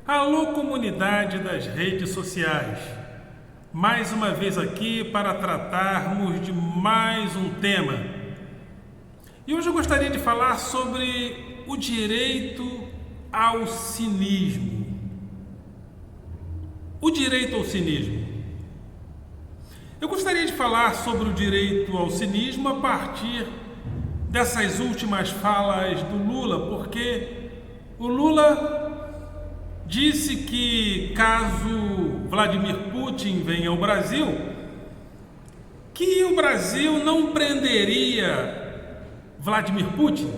Alô, comunidade das redes sociais! Mais uma vez aqui para tratarmos de mais um tema. E hoje eu gostaria de falar sobre o direito ao cinismo. O direito ao cinismo. Eu gostaria de falar sobre o direito ao cinismo a partir dessas últimas falas do Lula, porque o Lula disse que caso Vladimir Putin venha ao Brasil, que o Brasil não prenderia Vladimir Putin,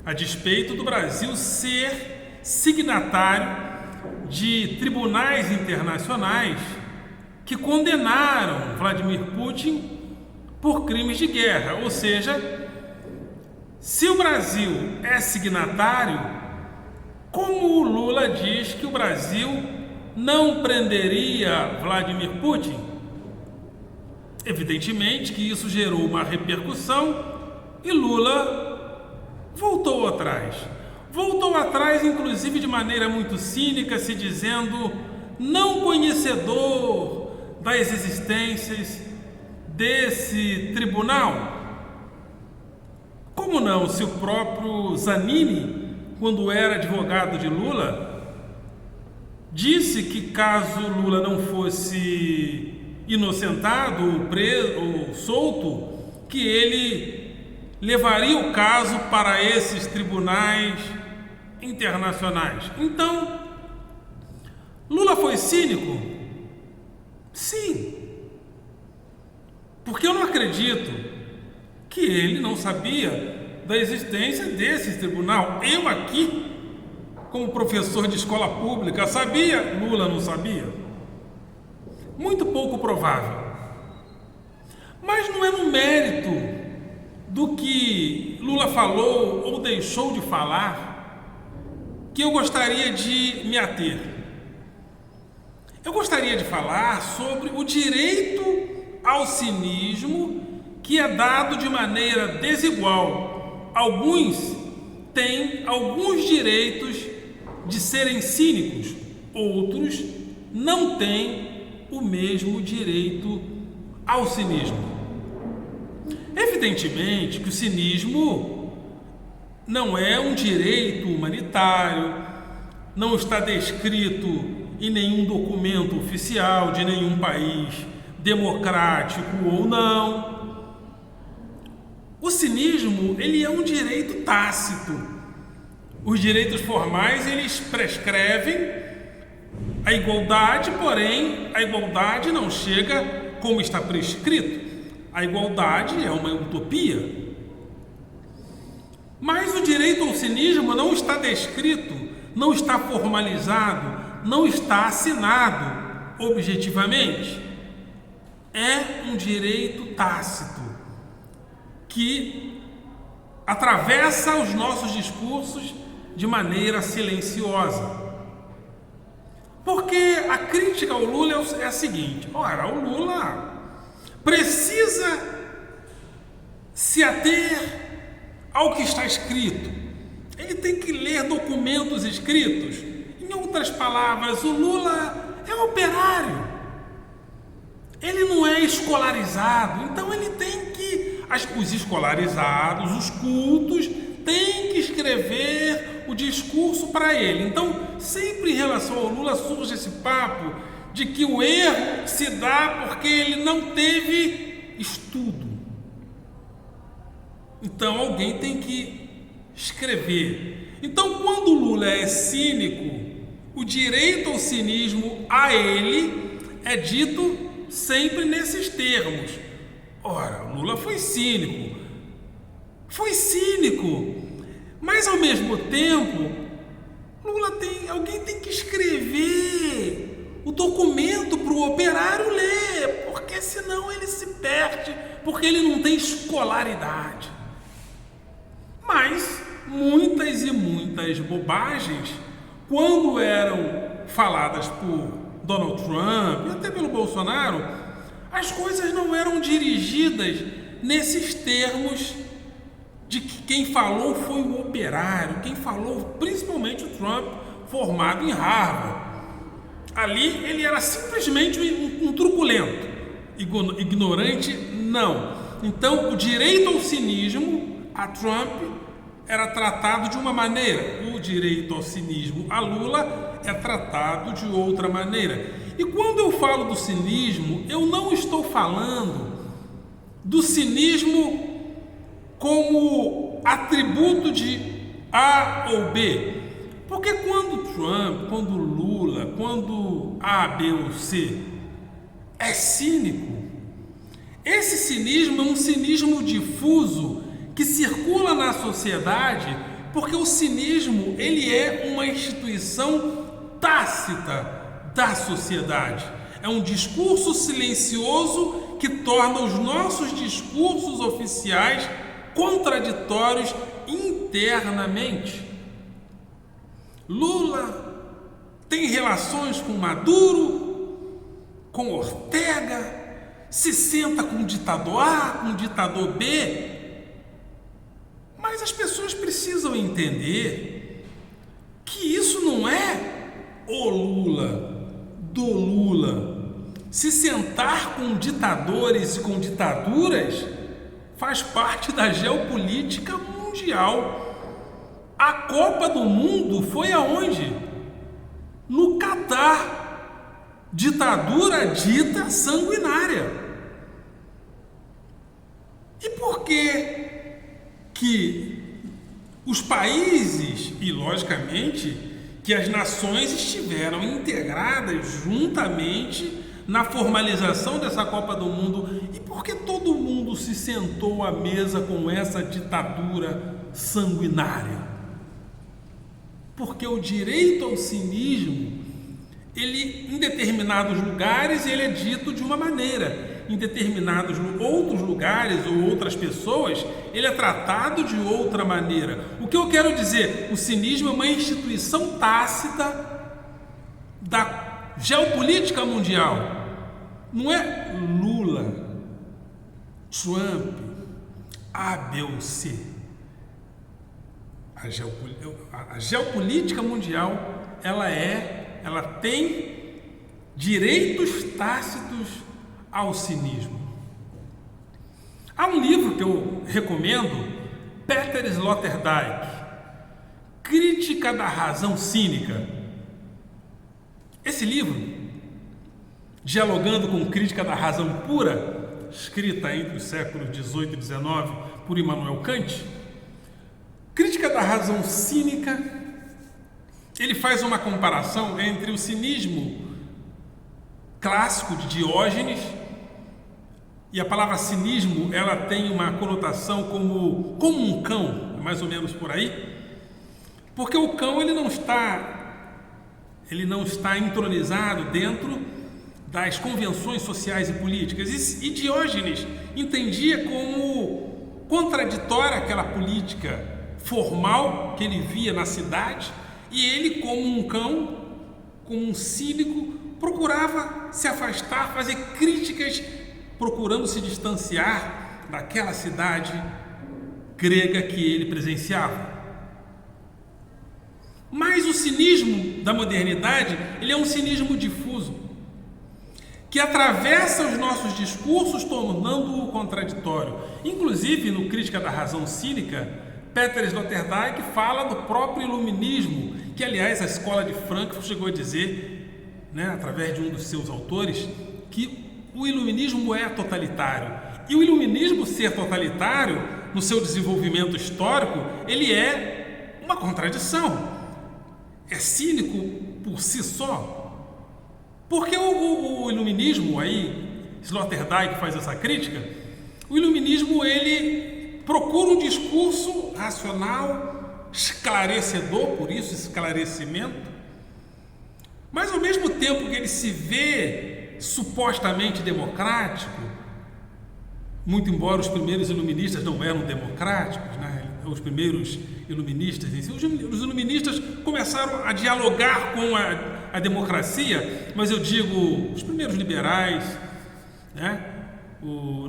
a despeito do Brasil ser signatário de tribunais internacionais que condenaram Vladimir Putin por crimes de guerra. Ou seja, se o Brasil é signatário, como o Lula diz que o Brasil não prenderia Vladimir Putin? Evidentemente que isso gerou uma repercussão e Lula voltou atrás. Voltou atrás, inclusive de maneira muito cínica, se dizendo não conhecedor das existências desse tribunal. Como não, se o próprio Zanin, quando era advogado de Lula, disse que caso Lula não fosse inocentado ou preso ou solto, que ele levaria o caso para esses tribunais internacionais. Então, Lula foi cínico? Sim. Porque eu não acredito que ele não sabia da existência desse tribunal. Eu aqui, como professor de escola pública, sabia? Lula não sabia? Muito pouco provável. Mas não é no mérito do que Lula falou ou deixou de falar que eu gostaria de me ater. Eu gostaria de falar sobre o direito ao cinismo que é dado de maneira desigual. Alguns têm alguns direitos de serem cínicos, outros não têm o mesmo direito ao cinismo. Evidentemente que o cinismo não é um direito humanitário, não está descrito em nenhum documento oficial de nenhum país democrático ou não. O cinismo, ele é um direito tácito. Os direitos formais, eles prescrevem a igualdade, porém, a igualdade não chega como está prescrito. A igualdade é uma utopia. Mas o direito ao cinismo não está descrito, não está formalizado, não está assinado objetivamente. É um direito tácito que atravessa os nossos discursos de maneira silenciosa. Porque a crítica ao Lula é a seguinte: ora, o Lula precisa se ater ao que está escrito. Ele tem que ler documentos escritos. Em outras palavras, o Lula é operário. Ele não é escolarizado, então ele tem que... Os escolarizados, os cultos, têm que escrever o discurso para ele. Então, sempre em relação ao Lula surge esse papo de que o erro se dá porque ele não teve estudo. Então, alguém tem que escrever. Então, quando o Lula é cínico, o direito ao cinismo a ele é dito sempre nesses termos. Ora, o Lula foi cínico, mas ao mesmo tempo, alguém tem que escrever o documento para o operário ler, porque senão ele se perde, porque ele não tem escolaridade. Mas muitas e muitas bobagens, quando eram faladas por Donald Trump e até pelo Bolsonaro, as coisas não eram dirigidas nesses termos de que quem falou foi o operário, quem falou, principalmente o Trump, formado em Harvard. Ali ele era simplesmente um truculento, ignorante, não. Então, o direito ao cinismo a Trump era tratado de uma maneira, o direito ao cinismo a Lula é tratado de outra maneira. E quando eu falo do cinismo, eu não estou falando do cinismo como atributo de A ou B. Porque quando Trump, quando Lula, quando A, B ou C é cínico, esse cinismo é um cinismo difuso que circula na sociedade, porque o cinismo ele é uma instituição tácita da sociedade. É um discurso silencioso que torna os nossos discursos oficiais contraditórios internamente. Lula tem relações com Maduro, com Ortega, se senta com o ditador A, com o ditador B. Mas as pessoas precisam entender que isso não é o Lula, do Lula. Se sentar com ditadores e com ditaduras faz parte da geopolítica mundial. A Copa do Mundo foi aonde? No Catar. Ditadura dita sanguinária. E por que os países e, logicamente, que as nações estiveram integradas juntamente na formalização dessa Copa do Mundo? E por que todo mundo se sentou à mesa com essa ditadura sanguinária? Porque o direito ao cinismo, ele, em determinados lugares, ele é dito de uma maneira. Em determinados outros lugares ou outras pessoas, ele é tratado de outra maneira. O que eu quero dizer? O cinismo é uma instituição tácita da geopolítica mundial. Não é Lula, Trump, A, B ou C. A geopolítica mundial, ela tem direitos tácitos ao cinismo. Há um livro que eu recomendo, Peter Sloterdijk, Crítica da Razão Cínica. Esse livro, dialogando com Crítica da Razão Pura, escrita entre os séculos XVIII e XIX por Immanuel Kant, Crítica da Razão Cínica, ele faz uma comparação entre o cinismo clássico de Diógenes, e a palavra cinismo ela tem uma conotação como um cão, mais ou menos por aí, porque o cão ele não está entronizado dentro das convenções sociais e políticas, e Diógenes entendia como contraditória aquela política formal que ele via na cidade, e ele, como um cão, como um cínico, procurava se afastar, fazer críticas, procurando se distanciar daquela cidade grega que ele presenciava. Mas o cinismo da modernidade, ele é um cinismo difuso, que atravessa os nossos discursos, tornando-o contraditório. Inclusive, no Crítica da Razão Cínica, Peter Sloterdijk fala do próprio iluminismo, que, aliás, a escola de Frankfurt chegou a dizer, através de um dos seus autores, que o iluminismo é totalitário. E o iluminismo ser totalitário, no seu desenvolvimento histórico, ele é uma contradição. É cínico por si só. Porque o iluminismo, aí, Sloterdijk faz essa crítica, o iluminismo, ele procura um discurso racional, esclarecedor, por isso esclarecimento, mas ao mesmo tempo que ele se vê supostamente democrático, muito embora os primeiros iluministas não eram democráticos, os primeiros iluministas em si, os iluministas começaram a dialogar com a democracia, mas eu digo, os primeiros liberais,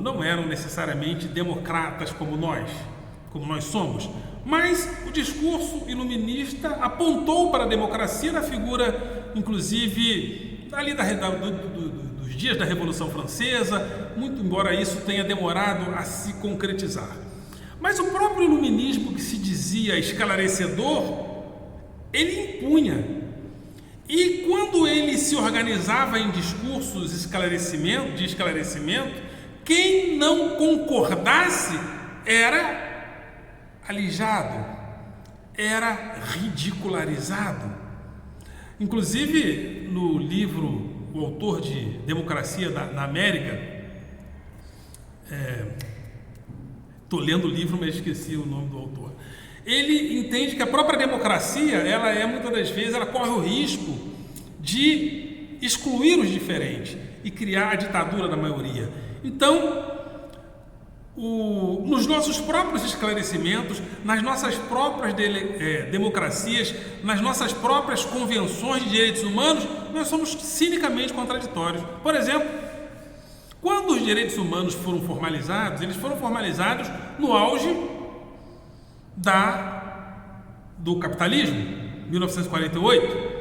não eram necessariamente democratas como nós somos, Mas o discurso iluminista apontou para a democracia na figura, inclusive, ali dos dias da Revolução Francesa, muito embora isso tenha demorado a se concretizar. Mas o próprio iluminismo, que se dizia esclarecedor, ele impunha. E quando ele se organizava em discursos de esclarecimento, quem não concordasse era alijado, era ridicularizado. Inclusive, no livro, o autor de Democracia na América, estou lendo o livro, mas esqueci o nome do autor. Ele entende que a própria democracia, ela muitas das vezes, ela corre o risco de excluir os diferentes e criar a ditadura da maioria. Então, nos nossos próprios esclarecimentos, nas nossas próprias democracias, nas nossas próprias convenções de direitos humanos, nós somos cinicamente contraditórios. Por exemplo, quando os direitos humanos foram formalizados, eles foram formalizados no auge do capitalismo, 1948.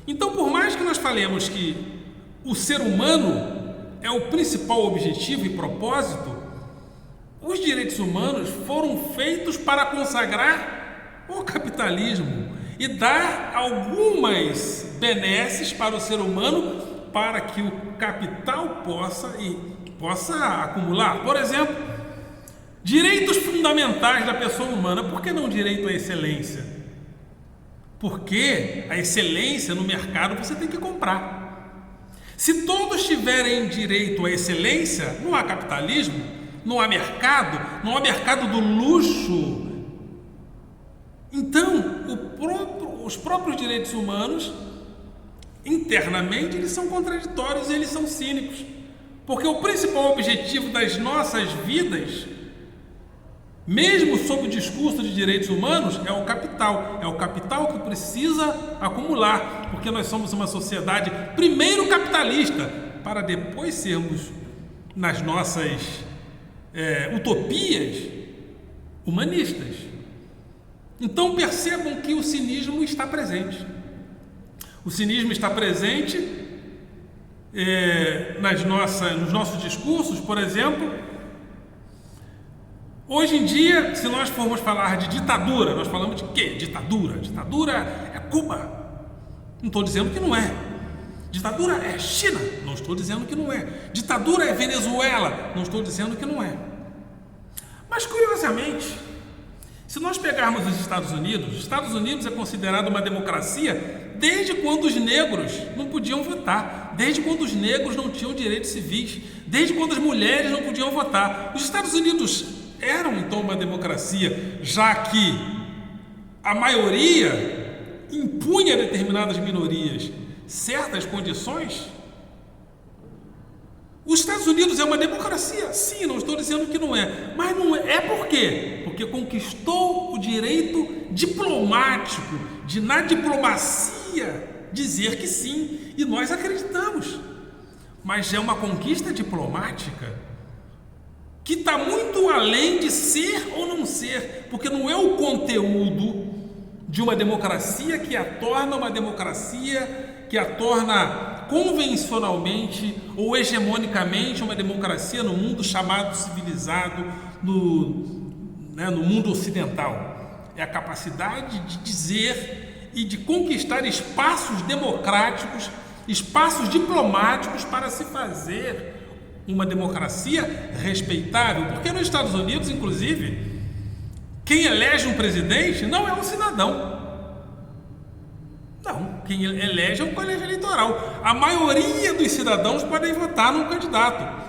Então, por mais que nós falemos que o ser humano é o principal objetivo e propósito, os direitos humanos foram feitos para consagrar o capitalismo e dar algumas benesses para o ser humano para que o capital possa acumular. Por exemplo, direitos fundamentais da pessoa humana. Por que não direito à excelência? Porque a excelência no mercado você tem que comprar. Se todos tiverem direito à excelência, não há capitalismo, não há mercado do luxo. Então, os próprios direitos humanos, internamente, eles são contraditórios e eles são cínicos. Porque o principal objetivo das nossas vidas, mesmo sob o discurso de direitos humanos, é o capital. É o capital que precisa acumular, porque nós somos uma sociedade, primeiro capitalista, para depois sermos, nas nossas utopias, humanistas. Então percebam que o cinismo está presente. O cinismo está presente nos nossos discursos. Por exemplo, hoje em dia, se nós formos falar de ditadura, nós falamos de quê? Ditadura. Ditadura é Cuba. Não estou dizendo que não é. Ditadura é China. Não estou dizendo que não é. Ditadura é Venezuela. Não estou dizendo que não é. Mas, curiosamente, se nós pegarmos os Estados Unidos é considerado uma democracia desde quando os negros não podiam votar, desde quando os negros não tinham direitos civis, desde quando as mulheres não podiam votar. Os Estados Unidos eram, então, uma democracia, já que a maioria impunha a determinadas minorias certas condições. Os Estados Unidos é uma democracia? Sim, não estou dizendo que não é. Mas não é. É por quê? Porque conquistou o direito diplomático de, na diplomacia, dizer que sim. E nós acreditamos. Mas é uma conquista diplomática que está muito além de ser ou não ser. Porque não é o conteúdo de uma democracia que a torna uma democracia, que a torna convencionalmente ou hegemonicamente uma democracia no mundo chamado civilizado, no mundo ocidental. É a capacidade de dizer e de conquistar espaços democráticos, espaços diplomáticos para se fazer uma democracia respeitável. Porque nos Estados Unidos, inclusive, quem elege um presidente não é um cidadão. Não, quem elege é um colégio eleitoral. A maioria dos cidadãos podem votar num candidato,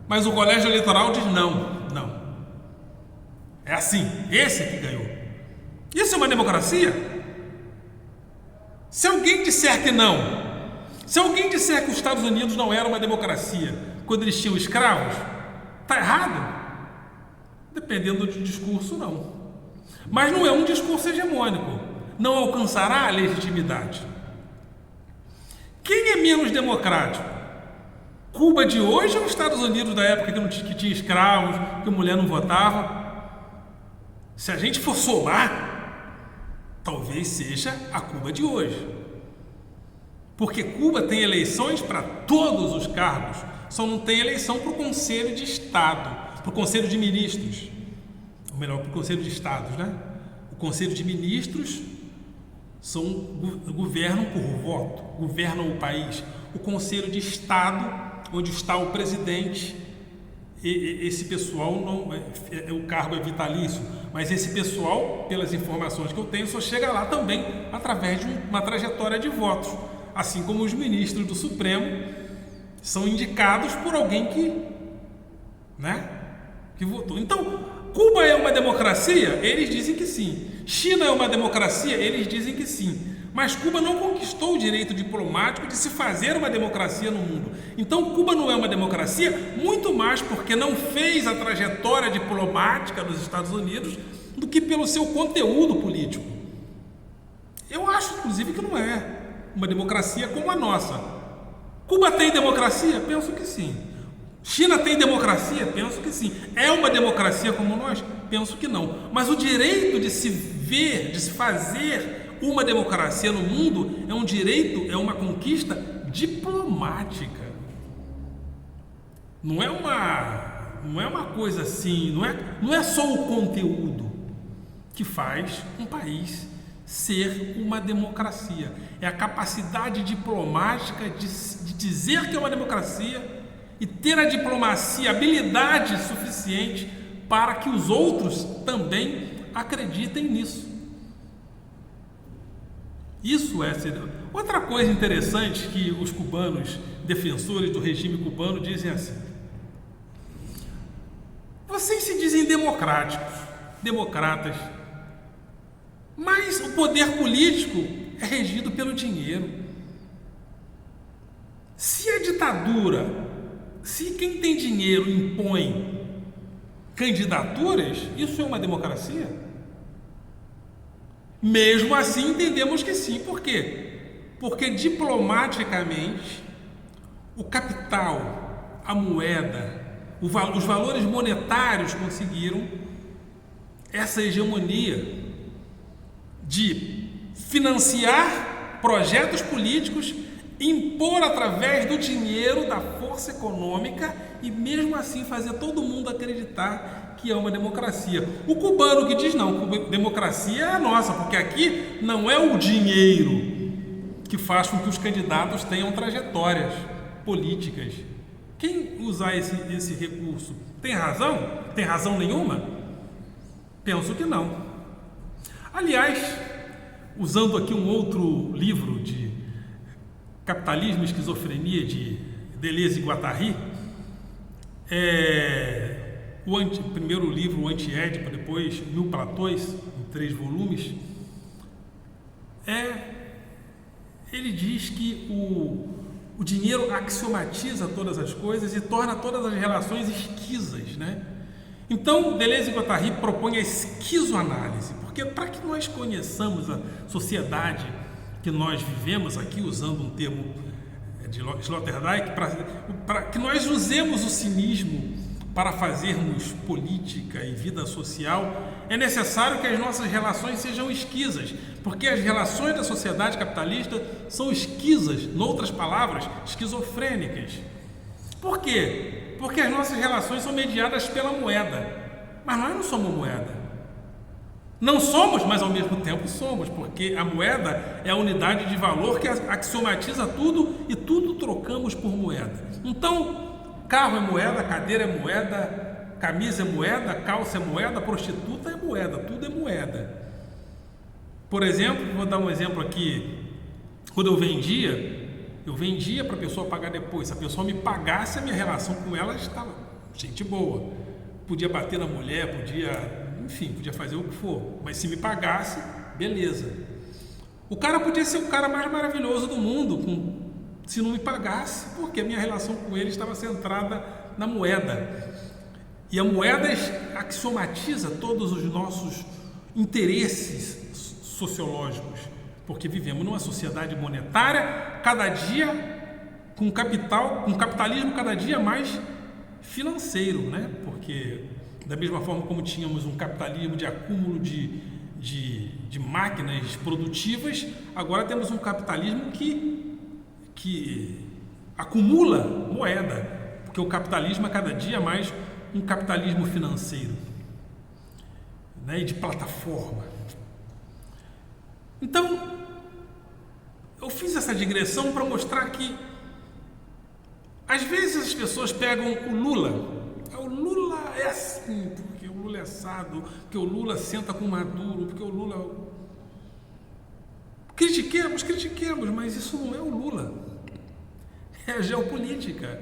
mas o colégio eleitoral diz não. É assim, esse que ganhou. Isso é uma democracia? Se alguém disser que não, se alguém disser que os Estados Unidos não era uma democracia quando eles tinham escravos, está errado? Dependendo do discurso, não. Mas não é um discurso hegemônico. Não alcançará a legitimidade. Quem é menos democrático? Cuba de hoje ou os Estados Unidos da época que tinha escravos, que a mulher não votava? Se a gente for somar, talvez seja a Cuba de hoje. Porque Cuba tem eleições para todos os cargos, só não tem eleição para o Conselho de Estado, para o Conselho de Ministros. Ou melhor, para o Conselho de Estados, né? O Conselho de Ministros governam por voto, governam o país. O Conselho de Estado, onde está o presidente, esse pessoal não, o cargo é vitalício, mas esse pessoal, pelas informações que eu tenho, só chega lá também através de uma trajetória de votos, assim como os ministros do Supremo são indicados por alguém que votou. Então, Cuba é uma democracia? Eles dizem que sim. China é uma democracia? Eles dizem que sim. Mas Cuba não conquistou o direito diplomático de se fazer uma democracia no mundo. Então, Cuba não é uma democracia, muito mais porque não fez a trajetória diplomática dos Estados Unidos do que pelo seu conteúdo político. Eu acho, inclusive, que não é uma democracia como a nossa. Cuba tem democracia? Penso que sim. China tem democracia? Penso que sim. É uma democracia como nós? Penso que não. Mas o direito de se ver, de se fazer uma democracia no mundo é um direito, é uma conquista diplomática. Não é uma coisa assim, não é só o conteúdo que faz um país ser uma democracia. É a capacidade diplomática de dizer que é uma democracia e ter a diplomacia, habilidade suficiente para que os outros também acreditem nisso. Isso é ser... Outra coisa interessante que os cubanos, defensores do regime cubano, dizem assim: vocês se dizem democratas, mas o poder político é regido pelo dinheiro. Se a ditadura, se quem tem dinheiro impõe candidaturas, isso é uma democracia? Mesmo assim, entendemos que sim. Por quê? Porque diplomaticamente o capital, a moeda, os valores monetários conseguiram essa hegemonia de financiar projetos políticos, impor através do dinheiro, da força econômica e mesmo assim fazer todo mundo acreditar que é uma democracia. O cubano que diz não, democracia é a nossa, porque aqui não é o dinheiro que faz com que os candidatos tenham trajetórias políticas. Quem usar esse recurso tem razão? Tem razão nenhuma? Penso que não. Aliás, usando aqui um outro livro de Capitalismo e Esquizofrenia de Deleuze e Guattari, o primeiro livro, o Anti-Édipo, depois Mil Platões, em 3 volumes, ele diz que o dinheiro axiomatiza todas as coisas e torna todas as relações esquisas, né? Então, Deleuze e Guattari propõem a esquizoanálise, porque para que nós conheçamos a sociedade que nós vivemos aqui, usando um termo de Sloterdijk, para que nós usemos o cinismo para fazermos política e vida social, é necessário que as nossas relações sejam esquisas, porque as relações da sociedade capitalista são esquisas, em outras palavras, esquizofrênicas. Por quê? Porque as nossas relações são mediadas pela moeda, mas nós não somos moeda. Não somos, mas ao mesmo tempo somos, porque a moeda é a unidade de valor que axiomatiza tudo e tudo trocamos por moeda. Então, carro é moeda, cadeira é moeda, camisa é moeda, calça é moeda, prostituta é moeda, tudo é moeda. Por exemplo, vou dar um exemplo aqui. Quando eu vendia para a pessoa pagar depois. Se a pessoa me pagasse, a minha relação com ela estava gente boa. Podia bater na mulher, podia fazer o que for. Mas se me pagasse, beleza. O cara podia ser o cara mais maravilhoso do mundo, se não me pagasse, porque a minha relação com ele estava centrada na moeda. E a moeda axiomatiza todos os nossos interesses sociológicos, porque vivemos numa sociedade monetária, cada dia com capitalismo cada dia mais financeiro, né? Porque da mesma forma como tínhamos um capitalismo de acúmulo de máquinas produtivas, agora temos um capitalismo que acumula moeda, porque o capitalismo é cada dia mais um capitalismo financeiro, né, e de plataforma. Então, eu fiz essa digressão para mostrar que às vezes as pessoas pegam o Lula é assim, porque o Lula é assado, porque o Lula senta com o Maduro, porque o Lula... Critiquemos, mas isso não é o Lula. É a geopolítica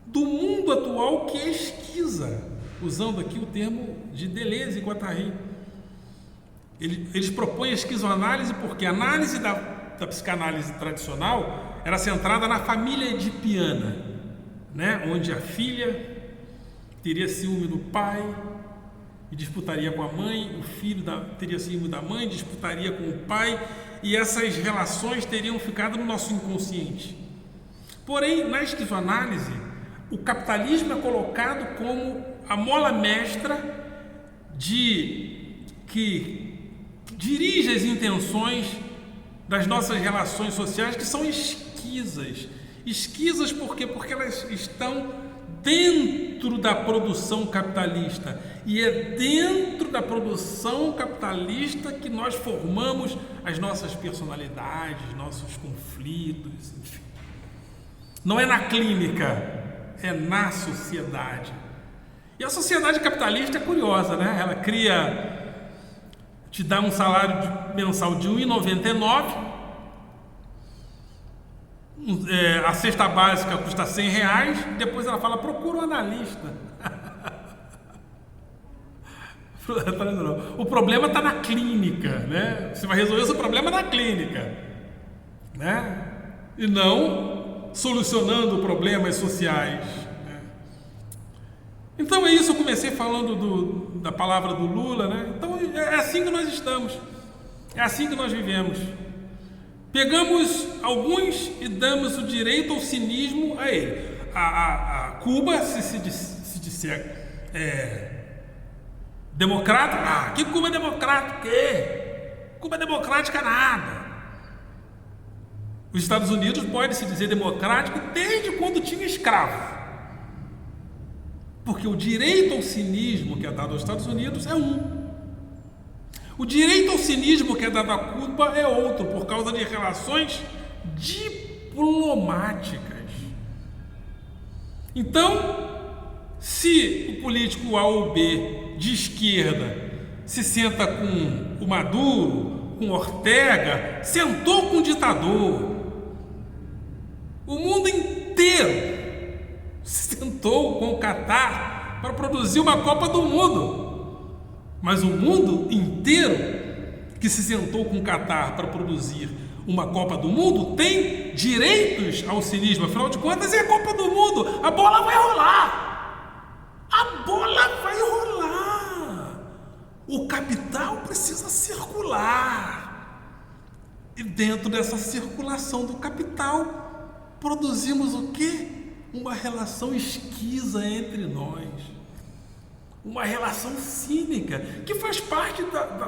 do mundo atual que é esquiza, usando aqui o termo de Deleuze e Guattari. Eles propõem a esquizoanálise porque a análise da psicanálise tradicional era centrada na família edipiana, né? Onde a filha teria ciúme do pai e disputaria com a mãe, o filho teria ciúme da mãe, disputaria com o pai, e essas relações teriam ficado no nosso inconsciente. Porém, na esquizoanálise, o capitalismo é colocado como a mola mestra que dirige as intenções das nossas relações sociais, que são esquisas. Esquisas por quê? Porque elas estão dentro da produção capitalista, e é dentro da produção capitalista que nós formamos as nossas personalidades, nossos conflitos, enfim. Não é na clínica, é na sociedade. E a sociedade capitalista é curiosa, né? Ela te dá um salário mensal de R$ 1,99, a cesta básica custa R$100, depois ela fala, procura um analista. O problema está na clínica, né? Você vai resolver o seu problema na clínica, né? E não solucionando problemas sociais, né? Então é isso, eu comecei falando da palavra do Lula, né? Então é assim que nós estamos, é assim que nós vivemos. Pegamos alguns e damos o direito ao cinismo a ele. A Cuba, se disser democrata, que Cuba é democrata? Que? Cuba é democrática nada. Os Estados Unidos pode se dizer democrático desde quando tinha escravo. Porque o direito ao cinismo que é dado aos Estados Unidos é um. O direito ao cinismo que é dado a Cuba é outro, por causa de relações diplomáticas. Então, se o político A ou B de esquerda se senta com o Maduro, com Ortega, sentou com o ditador. O mundo inteiro se sentou com o Catar para produzir uma Copa do Mundo. Mas o mundo inteiro que se sentou com o Catar para produzir uma Copa do Mundo tem direitos ao cinismo. Afinal de contas, é a Copa do Mundo. A bola vai rolar. A bola vai rolar. O capital precisa circular. E dentro dessa circulação do capital, produzimos o quê? Uma relação esquiza entre nós. Uma relação cínica que faz parte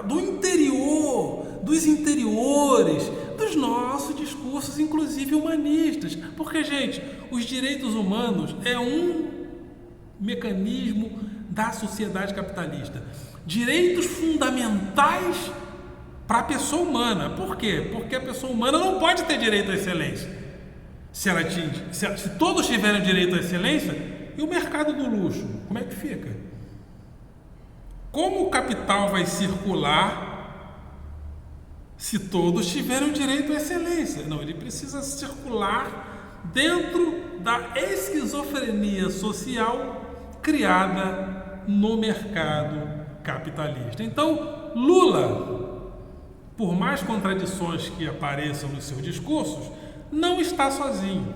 do interior, dos interiores, dos nossos discursos, inclusive humanistas. Porque, gente, os direitos humanos é um mecanismo da sociedade capitalista. Direitos fundamentais para a pessoa humana. Por quê? Porque a pessoa humana não pode ter direito à excelência. Se todos tiverem direito à excelência, e o mercado do luxo, como é que fica? Como o capital vai circular se todos tiverem direito à excelência? Não, ele precisa circular dentro da esquizofrenia social criada no mercado capitalista. Então, Lula, por mais contradições que apareçam nos seus discursos, não está sozinho.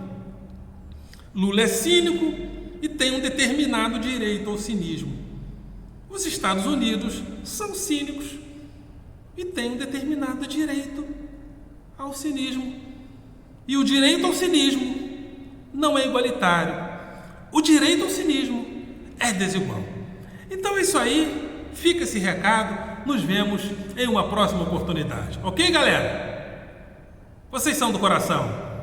Lula é cínico e tem um determinado direito ao cinismo. Os Estados Unidos são cínicos e têm um determinado direito ao cinismo. E o direito ao cinismo não é igualitário. O direito ao cinismo é desigual. Então é isso aí, fica esse recado, nos vemos em uma próxima oportunidade. Ok, galera? Vocês são do coração.